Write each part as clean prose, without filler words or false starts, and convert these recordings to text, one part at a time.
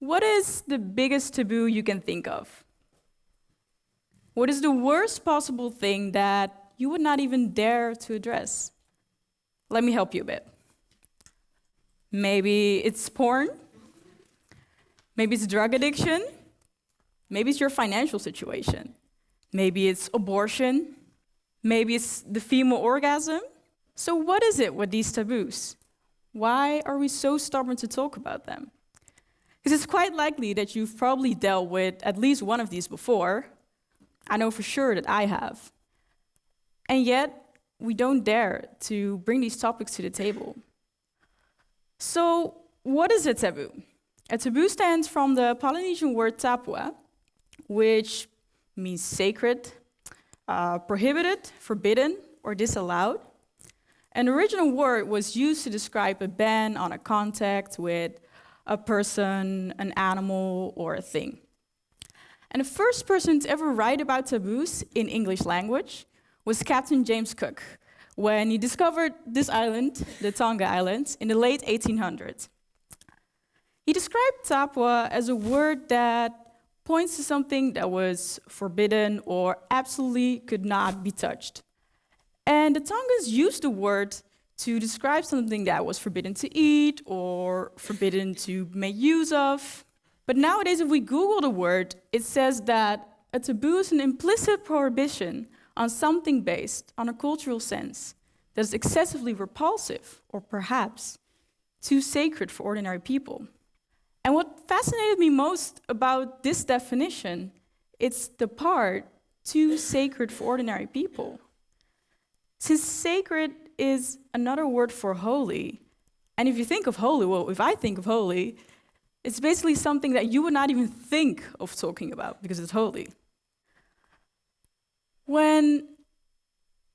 What is the biggest taboo you can think of? What is the worst possible thing that you would not even dare to address? Let me help you a bit. Maybe it's porn. Maybe it's drug addiction. Maybe it's your financial situation. Maybe it's abortion. Maybe it's the female orgasm. So what is it with these taboos? Why are we so stubborn to talk about them? Because it's quite likely that you've probably dealt with at least one of these before. I know for sure that I have. And yet, we don't dare to bring these topics to the table. So, what is a taboo? A taboo stands from the Polynesian word tapua, which means sacred, prohibited, forbidden, or disallowed. An original word was used to describe a ban on a contact with a person, an animal, or a thing. And the first person to ever write about taboos in English language was Captain James Cook, when he discovered this island, the Tonga Islands, in the late 1800s. He described tapua as a word that points to something that was forbidden or absolutely could not be touched. And the Tongans used the word to describe something that was forbidden to eat or forbidden to make use of. But nowadays, if we Google the word, it says that a taboo is an implicit prohibition on something based on a cultural sense that is excessively repulsive or perhaps too sacred for ordinary people. And what fascinated me most about this definition, it's the part too sacred for ordinary people. Since sacred is another word for holy, and if you think of holy, well, if I think of holy, it's basically something that you would not even think of talking about because it's holy. When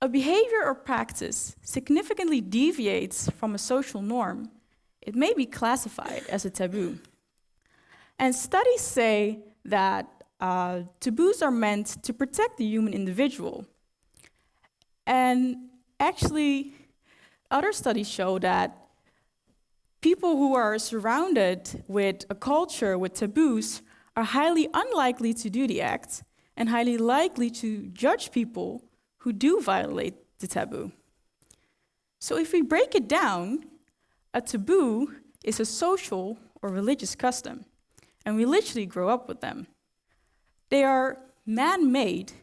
a behavior or practice significantly deviates from a social norm, it may be classified as a taboo. And studies say that taboos are meant to protect the human individual. And actually, other studies show that people who are surrounded with a culture with taboos are highly unlikely to do the act and highly likely to judge people who do violate the taboo. So if we break it down, a taboo is a social or religious custom, and we literally grow up with them. They are man-made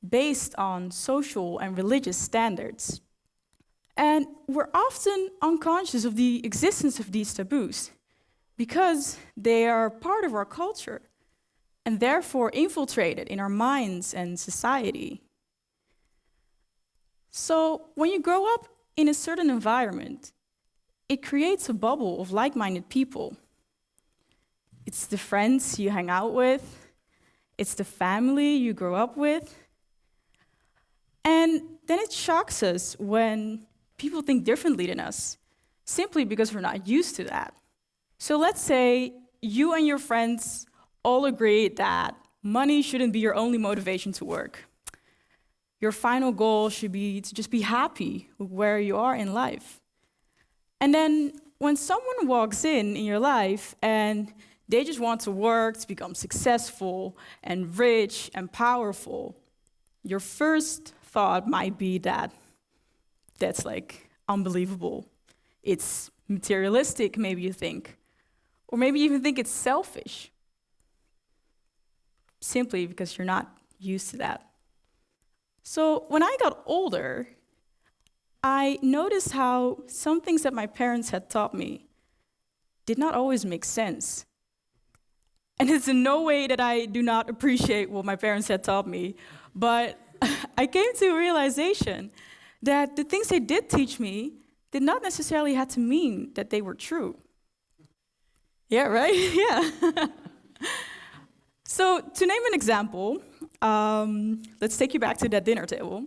based on social and religious standards. And we're often unconscious of the existence of these taboos because they are part of our culture and therefore infiltrated in our minds and society. So when you grow up in a certain environment, it creates a bubble of like-minded people. It's the friends you hang out with, it's the family you grow up with, and then it shocks us when people think differently than us, simply because we're not used to that. So let's say you and your friends all agree that money shouldn't be your only motivation to work. Your final goal should be to just be happy with where you are in life. And then when someone walks in your life and they just want to work to become successful and rich and powerful, your first thought might be that that's like unbelievable. It's materialistic, maybe you think. Or maybe you even think it's selfish. Simply because you're not used to that. So when I got older, I noticed how some things that my parents had taught me did not always make sense. And it's in no way that I do not appreciate what my parents had taught me, but I came to a realization that the things they did teach me did not necessarily have to mean that they were true. Yeah, right? Yeah. So to name an example, let's take you back to that dinner table.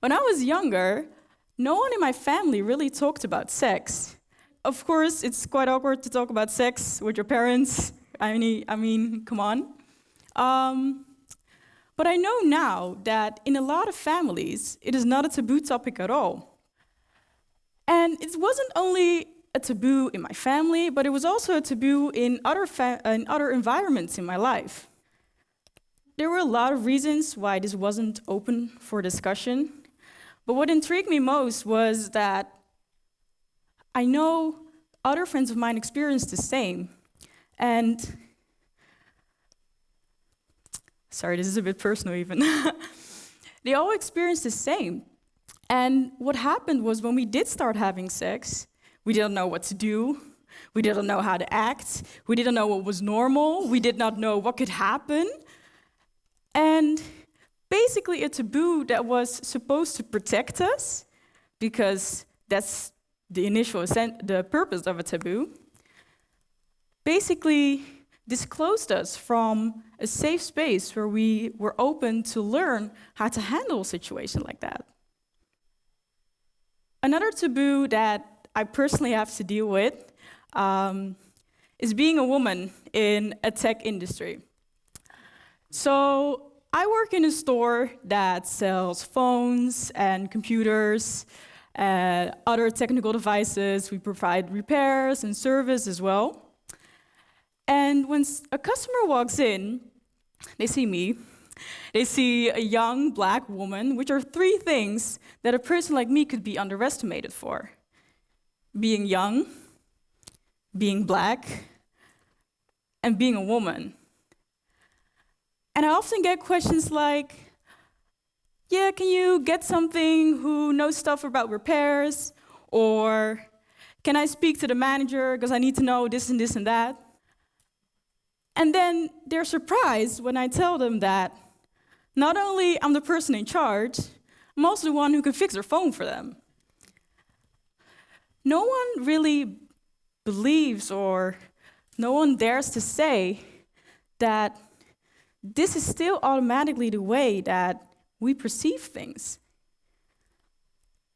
When I was younger, no one in my family really talked about sex. Of course, it's quite awkward to talk about sex with your parents. I mean, come on. But I know now that in a lot of families, it is not a taboo topic at all. And it wasn't only a taboo in my family, but it was also a taboo in other environments in my life. There were a lot of reasons why this wasn't open for discussion, but what intrigued me most was that I know other friends of mine experienced the same. And sorry, this is a bit personal even. They all experienced the same. And what happened was when we did start having sex, we didn't know what to do. We didn't know how to act. We didn't know what was normal. We did not know what could happen. And basically a taboo that was supposed to protect us, because that's the purpose of a taboo, basically disclosed us from a safe space where we were open to learn how to handle a situation like that. Another taboo that I personally have to deal with is being a woman in a tech industry. So I work in a store that sells phones and computers, other technical devices. We provide repairs and service as well. And when a customer walks in, they see me. They see a young black woman, which are three things that a person like me could be underestimated for: being young, being black, and being a woman. And I often get questions like, yeah, can you get something who knows stuff about repairs? Or can I speak to the manager because I need to know this and this and that? And then they're surprised when I tell them that not only I'm the person in charge, I'm also the one who can fix their phone for them. No one really believes, or no one dares to say that this is still automatically the way that we perceive things.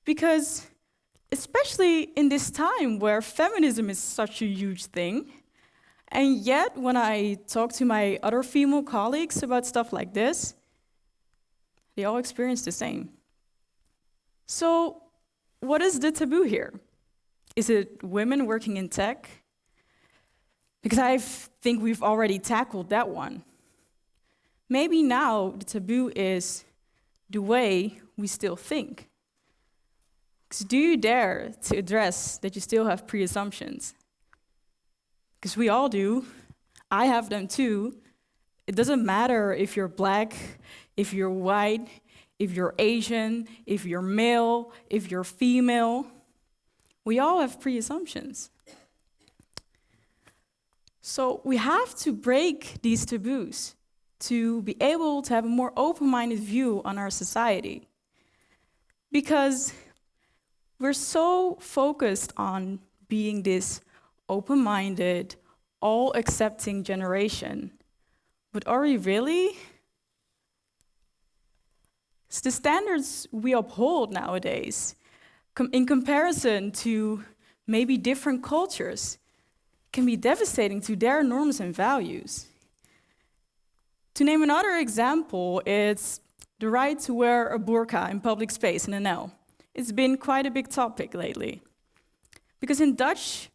Because especially in this time where feminism is such a huge thing, and yet when I talk to my other female colleagues about stuff like this, they all experience the same. So what is the taboo here? Is it women working in tech? Because I think we've already tackled that one. Maybe now the taboo is the way we still think. Because do you dare to address that you still have pre-assumptions? Because we all do. I have them too. It doesn't matter if you're black, if you're white, if you're Asian, if you're male, if you're female. We all have pre-assumptions. So we have to break these taboos to be able to have a more open-minded view on our society. Because we're so focused on being this open-minded, all-accepting generation. But are we really? So the standards we uphold nowadays, in comparison to maybe different cultures, can be devastating to their norms and values. To name another example, it's the right to wear a burqa in public space in NL. It's been quite a big topic lately. Because in Dutch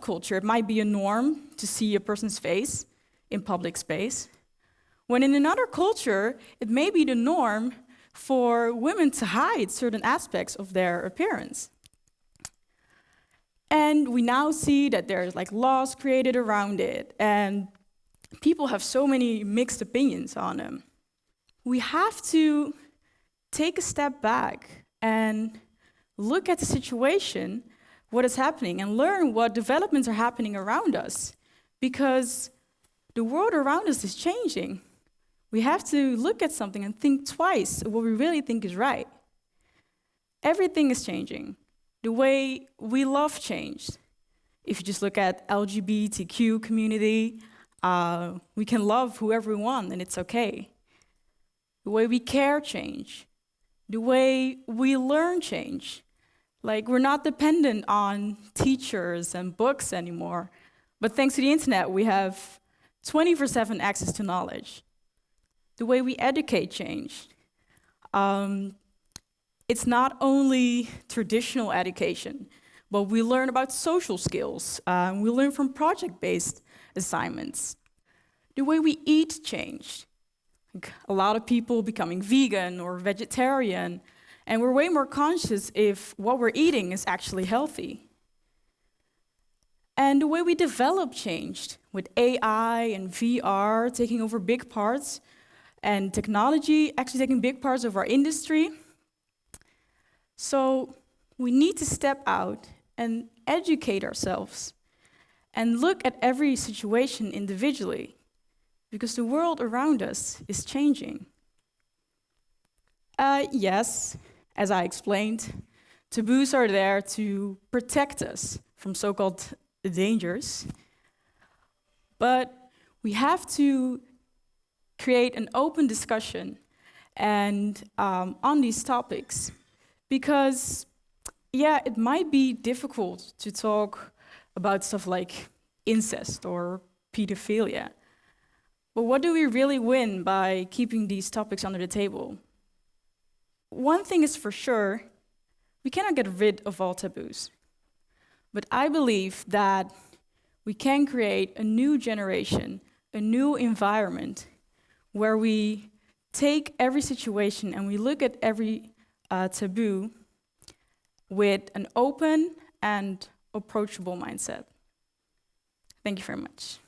culture, it might be a norm to see a person's face in public space, when in another culture, it may be the norm for women to hide certain aspects of their appearance. And we now see that there's like laws created around it, and people have so many mixed opinions on them. We have to take a step back and look at the situation, what is happening, and learn what developments are happening around us, because the world around us is changing. We have to look at something and think twice of what we really think is right. Everything is changing. The way we love changed. If you just look at LGBTQ community, we can love whoever we want and it's okay. The way we care change. The way we learn change. Like, we're not dependent on teachers and books anymore, but thanks to the internet, we have 24/7 access to knowledge. The way we educate changed. It's not only traditional education, but we learn about social skills. We learn from project-based assignments. The way we eat changed. Like a lot of people becoming vegan or vegetarian, and we're way more conscious if what we're eating is actually healthy. And the way we develop changed, with AI and VR taking over big parts, and technology actually taking big parts of our industry. So we need to step out and educate ourselves and look at every situation individually, because the world around us is changing. Yes, as I explained, taboos are there to protect us from so-called dangers, but we have to create an open discussion and on these topics, because yeah, it might be difficult to talk about stuff like incest or pedophilia, but what do we really win by keeping these topics under the table? One thing is for sure, we cannot get rid of all taboos. But I believe that we can create a new generation, a new environment, where we take every situation and we look at every taboo with an open and approachable mindset. Thank you very much.